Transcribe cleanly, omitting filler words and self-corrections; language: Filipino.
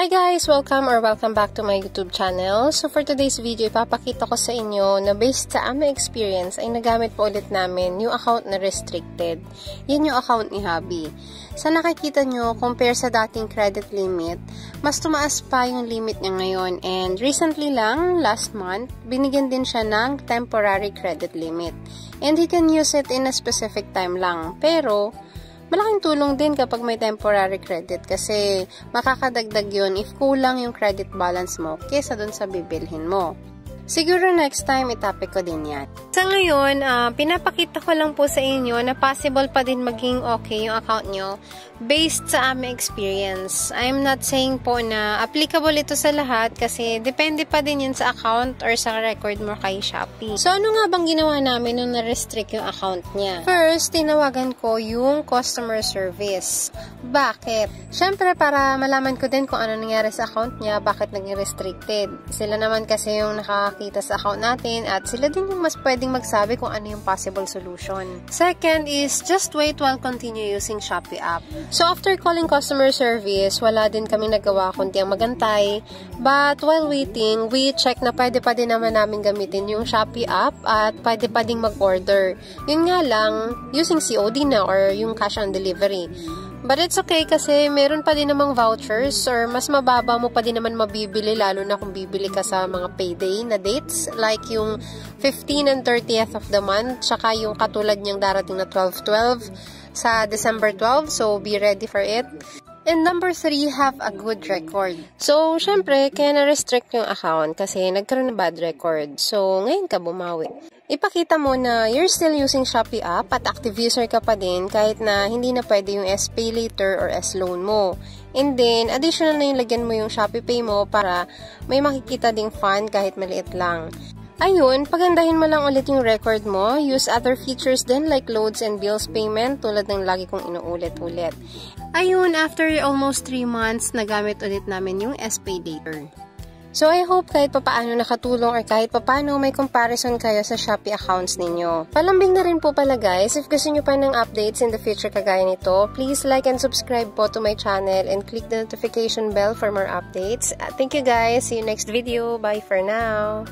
Hi guys! Welcome back to my YouTube channel. So for today's video, ipapakita ko sa inyo na based sa aming experience ay nagamit po ulit namin yung account na restricted. Yan yung account ni Hubby. Sa nakikita nyo, compare sa dating credit limit, mas tumaas pa yung limit niya ngayon. And recently lang, last month, binigyan din siya ng temporary credit limit. And he can use it in a specific time lang. Pero malaking tulong din kapag may temporary credit kasi makakadagdag yun if kulang yung credit balance mo kesa dun sa bibilhin mo. Siguro next time itapik ko din yan. Sa ngayon, pinapakita ko lang po sa inyo na possible pa din maging okay yung account nyo based sa aming experience. I'm not saying po na applicable ito sa lahat kasi depende pa din yan sa account or sa record mo kay Shopee. So ano nga bang ginawa namin nung na-restrict yung account niya? First, tinawagan ko yung customer service. Bakit? Siyempre para malaman ko din kung ano nangyari sa account niya, bakit naging restricted. Sila naman kasi yung nakakita sa account natin at sila din yung mas pwedeng magsabi kung ano yung possible solution. Second is just wait while continue using Shopee app. So after calling customer service, wala din kami nagawa kundi ang magantay. But while waiting, we check na pwede pa din naman namin gamitin yung Shopee app at pwede pa din mag-order. Yun nga lang, using COD na or yung cash on delivery. But it's okay kasi meron pa din namang vouchers or mas mababa mo pa din naman mabibili lalo na kung bibili ka sa mga payday na dates like yung 15 and 30th of the month tsaka yung katulad niyang darating na 12/12 sa December 12, so be ready for it. And number 3, have a good record. So, syempre, kaya na-restrict yung account kasi nagkaroon ng bad record. So, ngayon ka bumawi. Ipakita mo na you're still using Shopee app at active user ka pa din kahit na hindi na pwede yung S-Pay Later or S-Loan mo. And then, additional na yung lagyan mo yung Shopee Pay mo para may makikita ding fund kahit maliit lang. Ayun, pagandahin mo lang ulit yung record mo. Use other features din like loads and bills payment tulad ng lagi kong inuulit-ulit. Ayun, after almost 3 months, nagamit ulit namin yung S-Pay Later. So, I hope kahit papaano nakatulong or kahit papaano may comparison kayo sa Shopee accounts ninyo. Palambing na rin po pala guys, if gusto nyo pa ng updates in the future kagaya nito, please like and subscribe po to my channel and click the notification bell for more updates. Thank you guys, see you next video, bye for now!